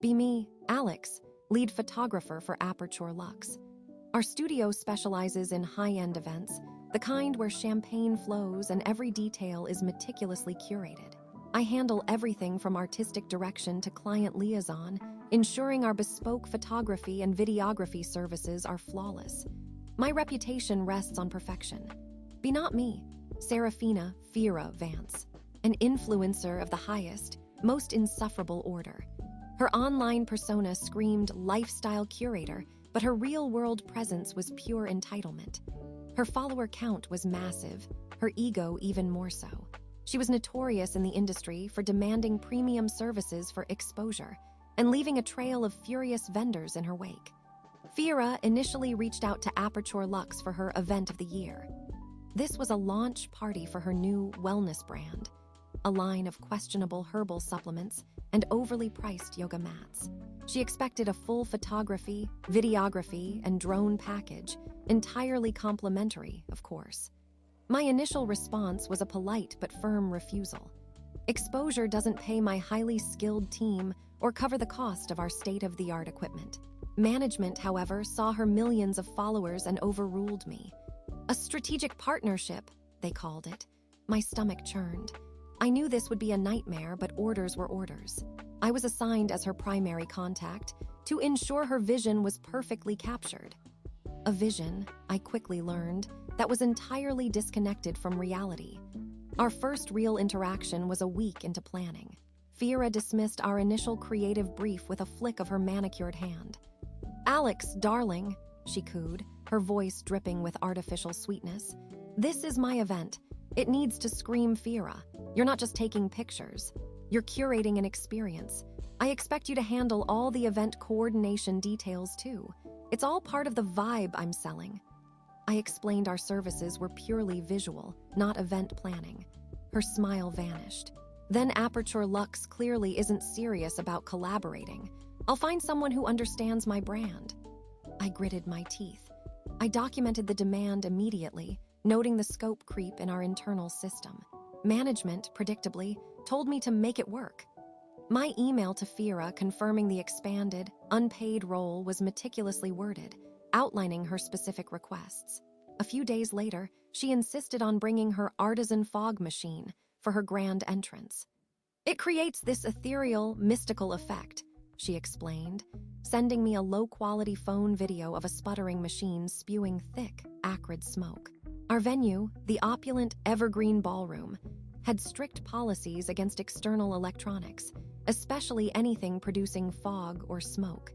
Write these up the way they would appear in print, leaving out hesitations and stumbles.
Be me, Alex, lead photographer for Aperture Luxe. Our studio specializes in high-end events, the kind where champagne flows and every detail is meticulously curated. I handle everything from artistic direction to client liaison, ensuring our bespoke photography and videography services are flawless. My reputation rests on perfection. Be not me, Serafina Fira Vance, an influencer of the highest, most insufferable order. Her online persona screamed lifestyle curator, but her real-world presence was pure entitlement. Her follower count was massive, her ego even more so. She was notorious in the industry for demanding premium services for exposure and leaving a trail of furious vendors in her wake. Fira initially reached out to Aperture Luxe for her event of the year. This was a launch party for her new wellness brand, a line of questionable herbal supplements and overly priced yoga mats. She expected a full photography, videography, and drone package, entirely complimentary, of course. My initial response was a polite but firm refusal. Exposure doesn't pay my highly skilled team or cover the cost of our state-of-the-art equipment. Management, however, saw her millions of followers and overruled me. A strategic partnership, they called it. My stomach churned. I knew this would be a nightmare, but orders were orders. I was assigned as her primary contact to ensure her vision was perfectly captured. A vision, I quickly learned, that was entirely disconnected from reality. Our first real interaction was a week into planning. Fira dismissed our initial creative brief with a flick of her manicured hand. "Alex, darling," she cooed, her voice dripping with artificial sweetness. "This is my event. It needs to scream Fira. You're not just taking pictures. You're curating an experience. I expect you to handle all the event coordination details too. It's all part of the vibe I'm selling." I explained our services were purely visual, not event planning. Her smile vanished. "Then Aperture Luxe clearly isn't serious about collaborating. I'll find someone who understands my brand." I gritted my teeth. I documented the demand immediately, noting the scope creep in our internal system. Management, predictably, told me to make it work. My email to Fira confirming the expanded, unpaid role was meticulously worded, outlining her specific requests. A few days later, she insisted on bringing her artisan fog machine for her grand entrance. "It creates this ethereal, mystical effect," she explained, sending me a low-quality phone video of a sputtering machine spewing thick, acrid smoke. Our venue, the opulent Evergreen Ballroom, had strict policies against external electronics, especially anything producing fog or smoke.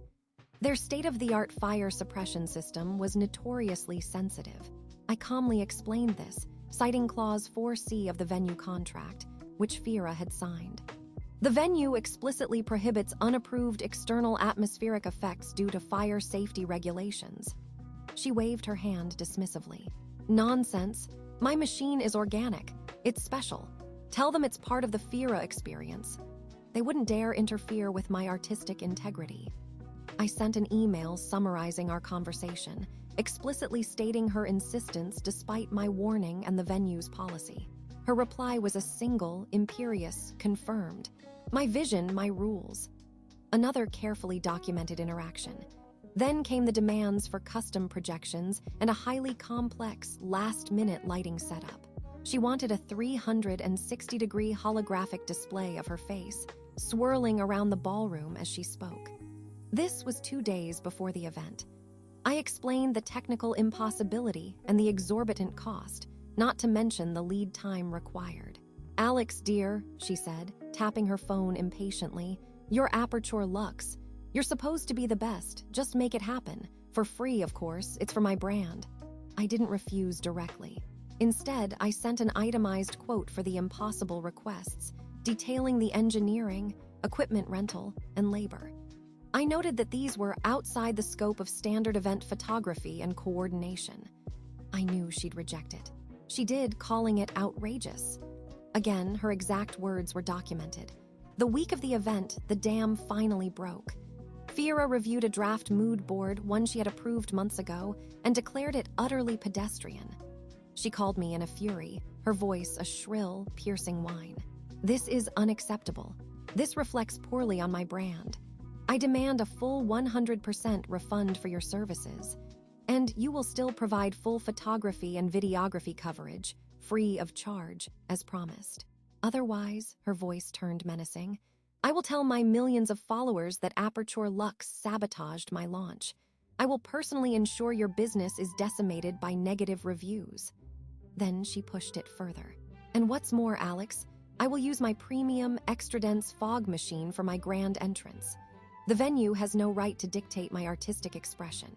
Their state-of-the-art fire suppression system was notoriously sensitive. I calmly explained this, citing Clause 4C of the venue contract, which Fira had signed. "The venue explicitly prohibits unapproved external atmospheric effects due to fire safety regulations." She waved her hand dismissively. "Nonsense. My machine is organic. It's special. Tell them it's part of the Fira experience. They wouldn't dare interfere with my artistic integrity." I sent an email summarizing our conversation, explicitly stating her insistence despite my warning and the venue's policy. Her reply was a single, imperious, confirmed. My vision, my rules. Another carefully documented interaction. Then came the demands for custom projections and a highly complex, last-minute lighting setup. She wanted a 360-degree holographic display of her face, swirling around the ballroom as she spoke. This was 2 days before the event. I explained the technical impossibility and the exorbitant cost, not to mention the lead time required. "Alex, dear," she said, tapping her phone impatiently, "you're Aperture Luxe. You're supposed to be the best. Just make it happen. For free, of course. It's for my brand." I didn't refuse directly. Instead, I sent an itemized quote for the impossible requests, detailing the engineering, equipment rental, and labor. I noted that these were outside the scope of standard event photography and coordination. I knew she'd reject it. She did, calling it outrageous. Again, her exact words were documented. The week of the event, the dam finally broke. Fira reviewed a draft mood board, one she had approved months ago, and declared it utterly pedestrian. She called me in a fury, her voice a shrill, piercing whine. "This is unacceptable. This reflects poorly on my brand. I demand a full 100% refund for your services, and you will still provide full photography and videography coverage, free of charge, as promised. Otherwise, her voice turned menacing, I will tell my millions of followers that Aperture Luxe sabotaged my launch. I will personally ensure your business is decimated by negative reviews. Then she pushed it further. And what's more, Alex, I will use my premium, extra-dense fog machine for my grand entrance. The venue has no right to dictate my artistic expression.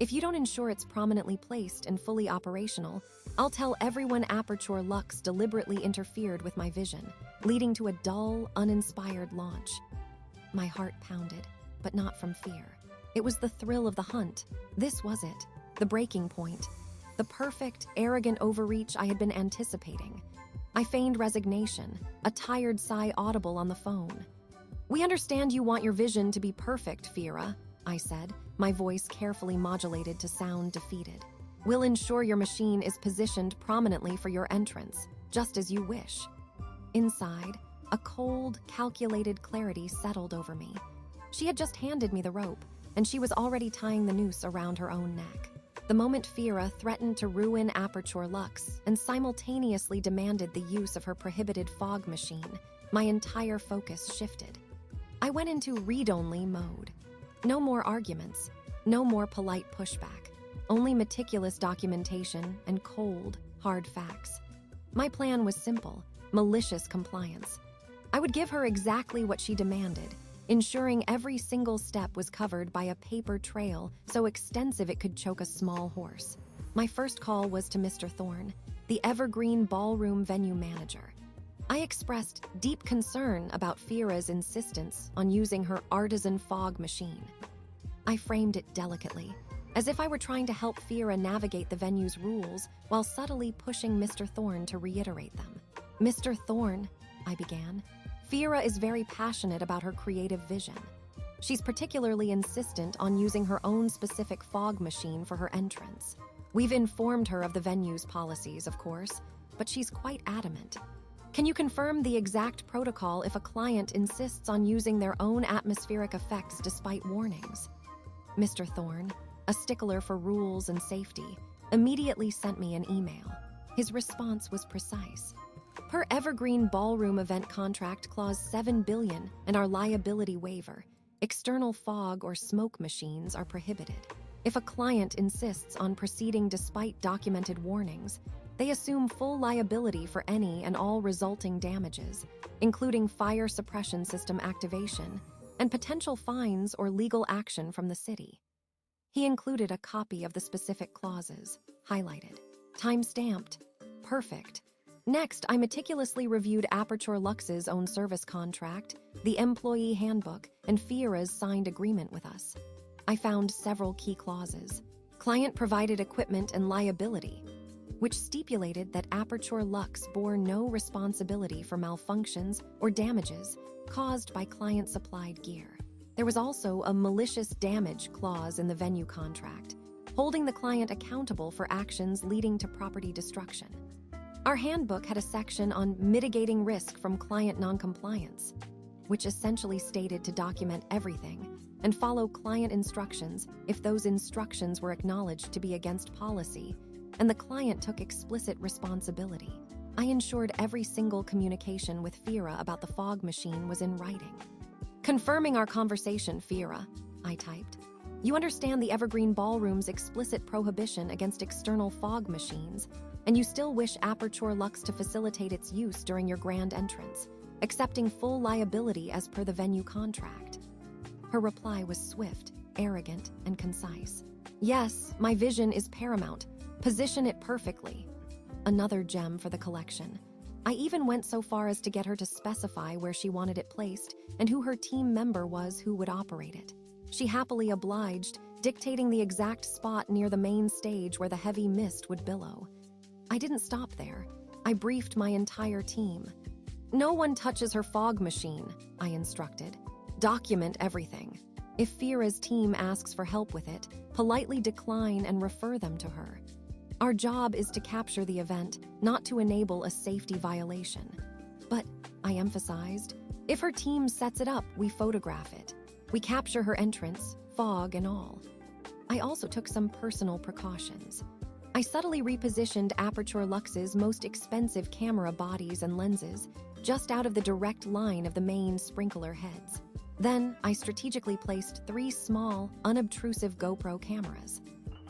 If you don't ensure it's prominently placed and fully operational, I'll tell everyone Aperture Luxe deliberately interfered with my vision, leading to a dull, uninspired launch. My heart pounded, but not from fear. It was the thrill of the hunt. This was it, the breaking point, the perfect, arrogant overreach I had been anticipating. I feigned resignation, a tired sigh audible on the phone. We understand you want your vision to be perfect, Fira, I said, my voice carefully modulated to sound defeated. We'll ensure your machine is positioned prominently for your entrance, just as you wish. Inside, a cold, calculated clarity settled over me. She had just handed me the rope, and she was already tying the noose around her own neck. The moment Fira threatened to ruin Aperture Luxe and simultaneously demanded the use of her prohibited fog machine, my entire focus shifted. I went into read-only mode. No more arguments, no more polite pushback, only meticulous documentation and cold, hard facts. My plan was simple, malicious compliance. I would give her exactly what she demanded, ensuring every single step was covered by a paper trail so extensive it could choke a small horse. My first call was to Mr. Thorne, the Evergreen Ballroom venue manager. I expressed deep concern about Fira's insistence on using her artisan fog machine. I framed it delicately, as if I were trying to help Fira navigate the venue's rules while subtly pushing Mr. Thorne to reiterate them. Mr. Thorne, I began, Fira is very passionate about her creative vision. She's particularly insistent on using her own specific fog machine for her entrance. We've informed her of the venue's policies, of course, but she's quite adamant. Can you confirm the exact protocol if a client insists on using their own atmospheric effects despite warnings? Mr. Thorne, a stickler for rules and safety, immediately sent me an email. His response was precise. Per Evergreen Ballroom event contract clause 7 billion and our liability waiver, external fog or smoke machines are prohibited. If a client insists on proceeding despite documented warnings, they assume full liability for any and all resulting damages, including fire suppression system activation and potential fines or legal action from the city. He included a copy of the specific clauses, highlighted, time-stamped, perfect. Next, I meticulously reviewed Aperture Luxe's own service contract, the employee handbook, and Fira's signed agreement with us. I found several key clauses. Client-provided equipment and liability, which stipulated that Aperture Luxe bore no responsibility for malfunctions or damages caused by client-supplied gear. There was also a malicious damage clause in the venue contract, holding the client accountable for actions leading to property destruction. Our handbook had a section on mitigating risk from client noncompliance, which essentially stated to document everything and follow client instructions if those instructions were acknowledged to be against policy, and the client took explicit responsibility. I ensured every single communication with Fira about the fog machine was in writing. Confirming our conversation, Fira, I typed. You understand the Evergreen Ballroom's explicit prohibition against external fog machines, and you still wish Aperture Luxe to facilitate its use during your grand entrance, accepting full liability as per the venue contract. Her reply was swift, arrogant, and concise. Yes, my vision is paramount. Position it perfectly. Another gem for the collection. I even went so far as to get her to specify where she wanted it placed and who her team member was who would operate it. She happily obliged, dictating the exact spot near the main stage where the heavy mist would billow. I didn't stop there. I briefed my entire team. No one touches her fog machine, I instructed. Document everything. If Fira's team asks for help with it, politely decline and refer them to her. Our job is to capture the event, not to enable a safety violation. But, I emphasized, if her team sets it up, we photograph it. We capture her entrance, fog and all. I also took some personal precautions. I subtly repositioned Aperture Lux's most expensive camera bodies and lenses just out of the direct line of the main sprinkler heads. Then, I strategically placed 3 small, unobtrusive GoPro cameras.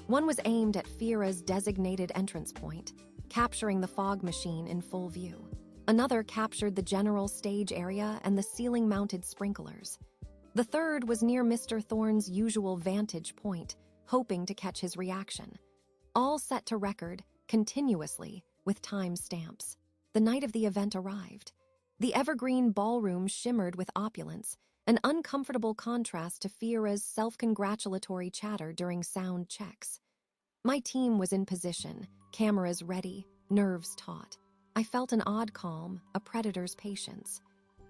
One was aimed at Fira's designated entrance point, capturing the fog machine in full view. Another captured the general stage area and the ceiling-mounted sprinklers. The third was near Mr. Thorne's usual vantage point, hoping to catch his reaction. All set to record, continuously, with time stamps. The night of the event arrived. The evergreen ballroom shimmered with opulence, an uncomfortable contrast to Fira's self-congratulatory chatter during sound checks. My team was in position, cameras ready, nerves taut. I felt an odd calm, a predator's patience.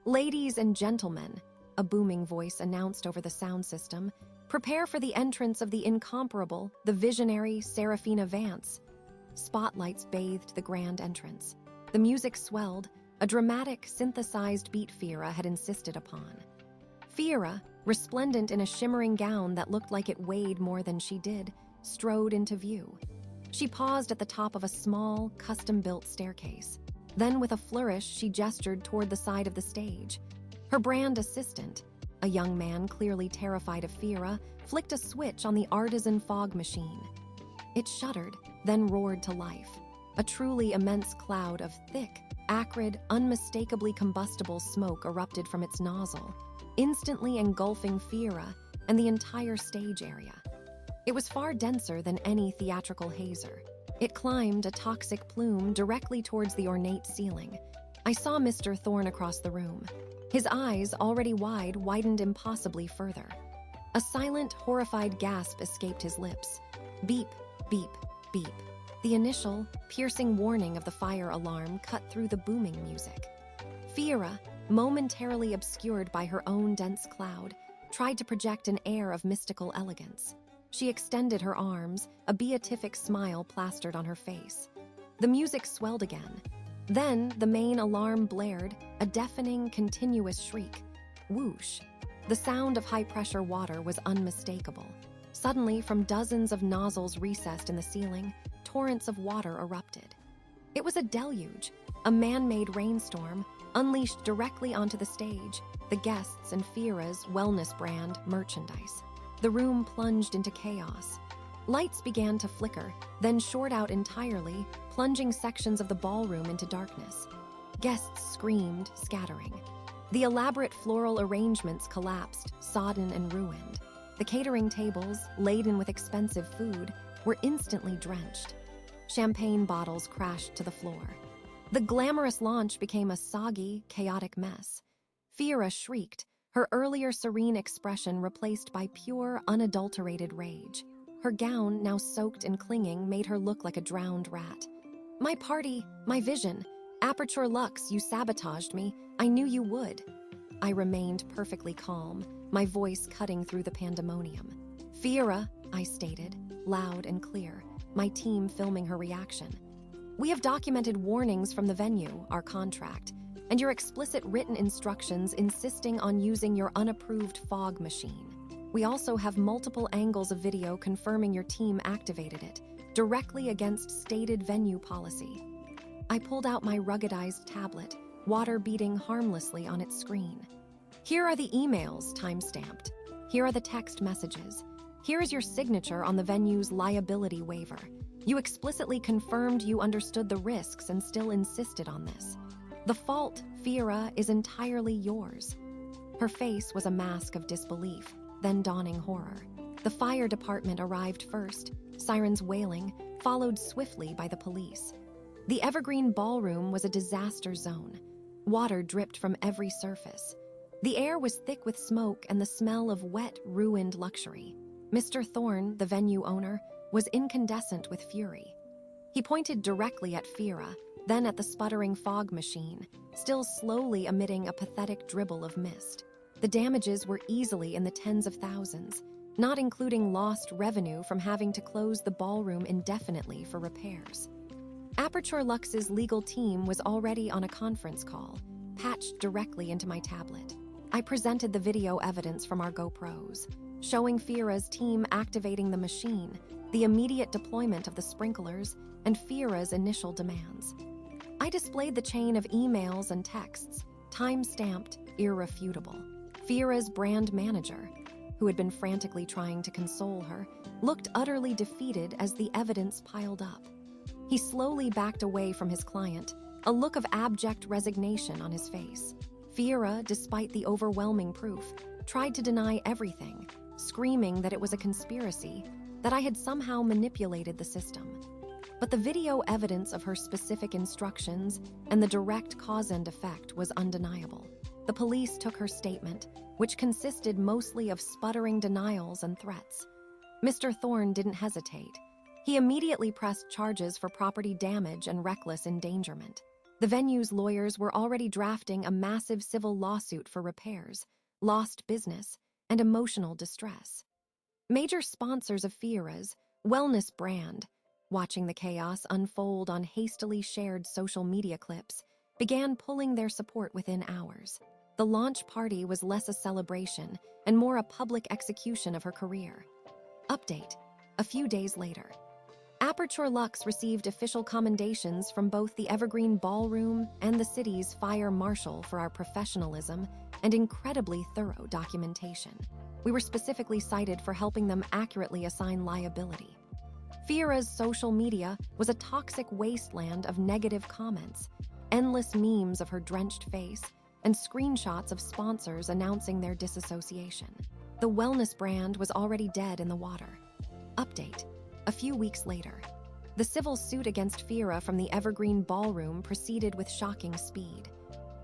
"Ladies and gentlemen," a booming voice announced over the sound system, "prepare for the entrance of the incomparable, the visionary Serafina Vance." Spotlights bathed the grand entrance. The music swelled, a dramatic, synthesized beat Fira had insisted upon. Fira, resplendent in a shimmering gown that looked like it weighed more than she did, strode into view. She paused at the top of a small, custom-built staircase. Then, with a flourish, she gestured toward the side of the stage. Her brand assistant, a young man clearly terrified of Fira, flicked a switch on the artisan fog machine. It shuddered, then roared to life. A truly immense cloud of thick, acrid, unmistakably combustible smoke erupted from its nozzle, instantly engulfing Fira and the entire stage area. It was far denser than any theatrical hazer. It climbed, a toxic plume, directly towards the ornate ceiling. I saw Mr. Thorne across the room. His eyes, already wide, widened impossibly further. A silent, horrified gasp escaped his lips. Beep, beep, beep. The initial, piercing warning of the fire alarm cut through the booming music. Fira, momentarily obscured by her own dense cloud, tried to project an air of mystical elegance. She extended her arms, a beatific smile plastered on her face. The music swelled again. Then, the main alarm blared, a deafening, continuous shriek. Whoosh! The sound of high-pressure water was unmistakable. Suddenly, from dozens of nozzles recessed in the ceiling, torrents of water erupted. It was a deluge, a man-made rainstorm, unleashed directly onto the stage, the guests and Fira's wellness brand merchandise. The room plunged into chaos. Lights began to flicker, then short out entirely, plunging sections of the ballroom into darkness. Guests screamed, scattering. The elaborate floral arrangements collapsed, sodden and ruined. The catering tables, laden with expensive food, were instantly drenched. Champagne bottles crashed to the floor. The glamorous launch became a soggy, chaotic mess. Fira shrieked, her earlier serene expression replaced by pure, unadulterated rage. Her gown, now soaked and clinging, made her look like a drowned rat. "My party, my vision. Aperture Lux, you sabotaged me. I knew you would." I remained perfectly calm, my voice cutting through the pandemonium. "Fira," I stated, loud and clear, my team filming her reaction. "We have documented warnings from the venue, our contract, and your explicit written instructions insisting on using your unapproved fog machine. We also have multiple angles of video confirming your team activated it, directly against stated venue policy." I pulled out my ruggedized tablet, water beating harmlessly on its screen. "Here are the emails, time-stamped. Here are the text messages. Here is your signature on the venue's liability waiver. You explicitly confirmed you understood the risks and still insisted on this. The fault, Fira, is entirely yours." Her face was a mask of disbelief, then dawning horror. The fire department arrived first, sirens wailing, followed swiftly by the police. The evergreen ballroom was a disaster zone. Water dripped from every surface. The air was thick with smoke and the smell of wet, ruined luxury. Mr. Thorne, the venue owner, was incandescent with fury. He pointed directly at Fira, then at the sputtering fog machine, still slowly emitting a pathetic dribble of mist. The damages were easily in the tens of thousands, not including lost revenue from having to close the ballroom indefinitely for repairs. Aperture Lux's legal team was already on a conference call, patched directly into my tablet. I presented the video evidence from our GoPros, showing Fira's team activating the machine, the immediate deployment of the sprinklers, and Fira's initial demands. I displayed the chain of emails and texts, time-stamped, irrefutable. Fira's brand manager, who had been frantically trying to console her, looked utterly defeated as the evidence piled up. He slowly backed away from his client, a look of abject resignation on his face. Fira, despite the overwhelming proof, tried to deny everything, screaming that it was a conspiracy, that I had somehow manipulated the system. But the video evidence of her specific instructions and the direct cause and effect was undeniable. The police took her statement, which consisted mostly of sputtering denials and threats. Mr. Thorne didn't hesitate. He immediately pressed charges for property damage and reckless endangerment. The venue's lawyers were already drafting a massive civil lawsuit for repairs, lost business, and emotional distress. Major sponsors of Fira's wellness brand, watching the chaos unfold on hastily shared social media clips, began pulling their support within hours. The launch party was less a celebration and more a public execution of her career. Update: a few days later. Aperture Luxe received official commendations from both the Evergreen Ballroom and the city's fire marshal for our professionalism and incredibly thorough documentation. We were specifically cited for helping them accurately assign liability. Fira's social media was a toxic wasteland of negative comments, endless memes of her drenched face, and screenshots of sponsors announcing their disassociation. The wellness brand was already dead in the water. Update: a few weeks later. The civil suit against Fira from the Evergreen Ballroom proceeded with shocking speed.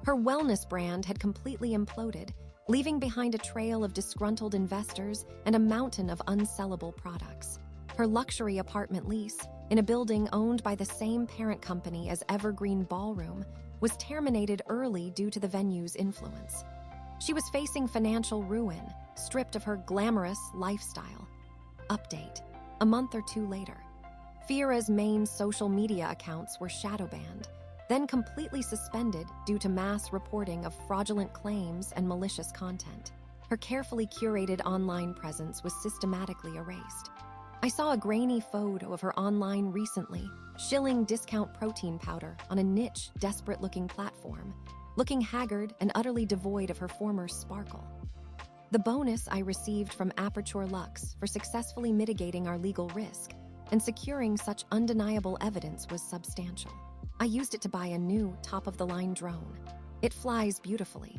Her wellness brand had completely imploded, leaving behind a trail of disgruntled investors and a mountain of unsellable products. Her luxury apartment lease, in a building owned by the same parent company as Evergreen Ballroom, was terminated early due to the venue's influence. She was facing financial ruin, stripped of her glamorous lifestyle. Update: a month or two later. Fira's main social media accounts were shadow banned, then completely suspended due to mass reporting of fraudulent claims and malicious content. Her carefully curated online presence was systematically erased. I saw a grainy photo of her online recently, shilling discount protein powder on a niche, desperate-looking platform, looking haggard and utterly devoid of her former sparkle. The bonus I received from Aperture Luxe for successfully mitigating our legal risk and securing such undeniable evidence was substantial. I used it to buy a new, top-of-the-line drone. It flies beautifully,